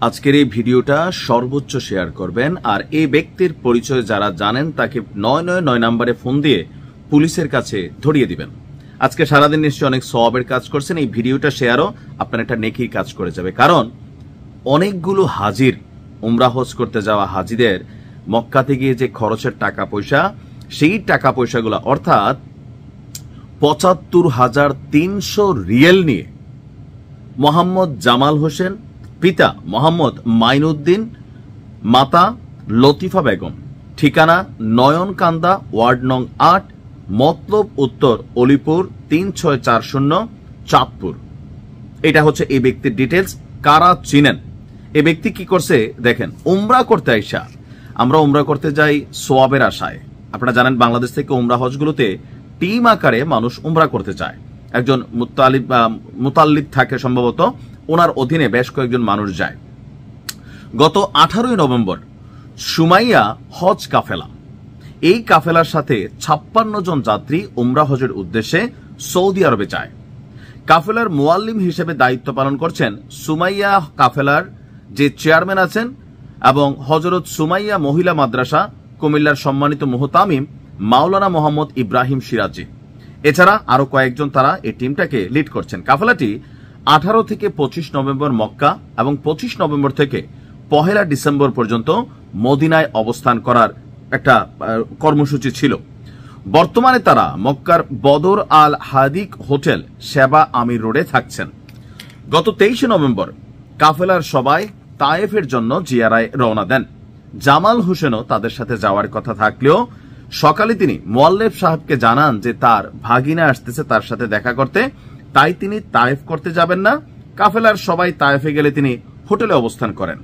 আজকের এই ভিডিওটা সর্বোচ্চ শেয়ার করবেন আর এই ব্যক্তির পরিচয় যারা জানেন তাকে 999 নম্বরে ফোন দিয়ে পুলিশের কাছে ধরিয়ে দিবেন। আজকে সারাদিন নিশ্চয়ই অনেক সওয়াবের কাজ করছেন, এই ভিডিওটা শেয়ারও আপনার একটা নেকির কাজ করে যাবে। কারণ অনেকগুলো হাজির উমরা হজ করতে যাওয়া হাজিদের মক্কাতে গিয়ে যে খরচের টাকা পয়সা, সেই টাকা পয়সাগুলো অর্থাৎ ৭৫,৩০০ রিয়েল নিয়ে মোহাম্মদ জামাল হোসেন, পিতা মোহাম্মদ মাইনুদ্দিন, মাতা লতিফা বেগম, ঠিকানা নয়নকান্দা, ওয়ার্ড নং ৮, মতলব উত্তর অলিপুর ৩৬৪০ চাঁদপুর। এটা হচ্ছে এই ব্যক্তির ডিটেলস। কারা চিনেন এই ব্যক্তি কি করছে দেখেন। উমরা করতে আইসা, আমরা উমরা করতে যাই সোয়াবের আশায়। আপনারা জানেন বাংলাদেশ থেকে উমরা হজগুলোতে টিম আকারে মানুষ উমরা করতে চায়। একজন মুতাল্লিব থাকে সম্ভবত, ওনার অধীনে বেশ কয়েকজন মানুষ যায়। গত 18 নভেম্বর সুমাইয়া হজ কাফেলা, এই কাফেলার সাথে 56 জন যাত্রী উমরা হজের উদ্দেশ্যে সৌদি আরবে যায়। কাফেলার মুয়াল্লিম হিসেবে দায়িত্ব পালন করছেন সুমাইয়া কাফেলার যে চেয়ারম্যান আছেন এবং হজরত সুমাইয়া মহিলা মাদ্রাসা কুমিল্লার সম্মানিত মুহতামিম মাওলানা মোহাম্মদ ইব্রাহিম সিরাজি। এছাড়া আরো কয়েকজন তারা এই টিমটাকে লিড করছেন। কাফেলাটি 18 থেকে 25 নভেম্বর মক্কা এবং 25 নভেম্বর থেকে 1 ডিসেম্বর পর্যন্ত মদিনায় অবস্থান করার একটা কর্মসূচি ছিল। বর্তমানে তারা মক্কার বদর আল হাদিক হোটেল সেবা আমির রোডে থাকছেন। গত 23 নভেম্বর কাফেলার সবাই তায়েফের জন্য জিয়ারায় রওনা দেন। জামাল হোসেনও তাদের সাথে যাওয়ার কথা থাকলেও সকালে তিনি মোয়াল্লেফ সাহেবকে জানান যে তার ভাগিনা আসতেছে তার সাথে দেখা করতে, তাই তিনি তায়েফ করতে যাবেন না। কাফেলার সবাই তায়েফে গেলে তিনি হোটেলে অবস্থান করেন।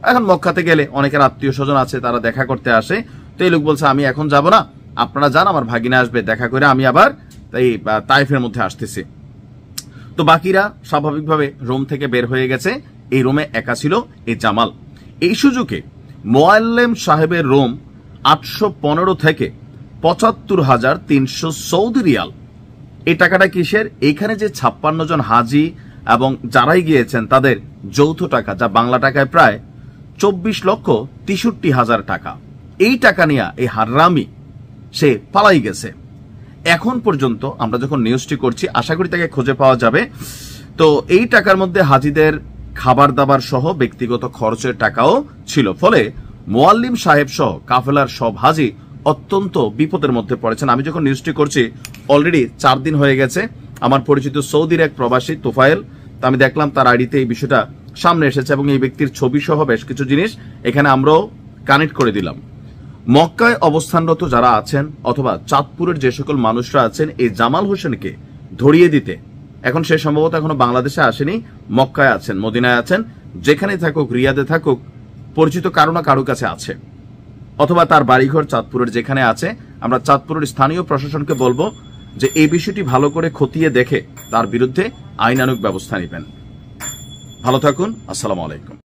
এখন মক্কাতে গেলে অনেকের আত্মীয় স্বজন আছে, তারা দেখা করতে আসে। তো এই লোক বলছে আমি এখন যাব না, আপনারা যান, আমার ভাগিনা আসবে, দেখা করে আমি আবার তায়েফের মধ্যে আসতেছি। তো বাকিরা স্বাভাবিকভাবে রোম থেকে বের হয়ে গেছে। এই রোমে একা ছিল এই জামাল। এই সুযোগে মোয়াল্লেম সাহেবের রোম 815 থেকে ৭৫,৩০০ সৌদি রিয়াল। এই টাকাটা কিসের? এইখানে যে 56 জন হাজি এবং যারাই গিয়েছেন তাদের যৌথ টাকা, যা বাংলা টাকায় প্রায় 24,63,000 টাকা। এই টাকা নিয়ে এই হারামি সে পালাই গেছে। এখন পর্যন্ত আমরা যখন নিউজটি করছি আশা করি তাকে খুঁজে পাওয়া যাবে। তো এই টাকার মধ্যে হাজিদের খাবার দাবার সহ ব্যক্তিগত খরচের টাকাও ছিল। ফলে মোয়াল্লিম সাহেব সহ কাফেলার সব হাজি অত্যন্ত বিপদের মধ্যে পড়েছেন। আমি যখন নিউজটি করছি অলরেডি 4 দিন হয়ে গেছে। আমার পরিচিত সৌদির এক প্রবাসী তোফায়েল, তা আমি দেখলাম তার আইডিতে এই বিষয়টা সামনে এসেছে এবং এই ব্যক্তির ছবি সহ বেশ কিছু জিনিস এখানে আমরাও কানেক্ট করে দিলাম। মক্কায় অবস্থানরত যারা আছেন অথবা চাঁদপুরের যে সকল মানুষরা আছেন এই জামাল হোসেনকে ধরিয়ে দিতে, এখন সে সম্ভবত এখনো বাংলাদেশে আসেনি, মক্কায় আছেন, মদিনায় আছেন, যেখানে থাকুক, রিয়াদে থাকুক, পরিচিত কারো না কারো কাছে আছে অথবা তার বাড়িঘর চাঁদপুরের যেখানে আছে। আমরা চাঁদপুরের স্থানীয় প্রশাসনকে বলবো যে এই বিষয়টি ভালো করে খতিয়ে দেখে তার বিরুদ্ধে আইনানুগ ব্যবস্থা নেবেন। ভালো থাকুন। আসসালামু আলাইকুম।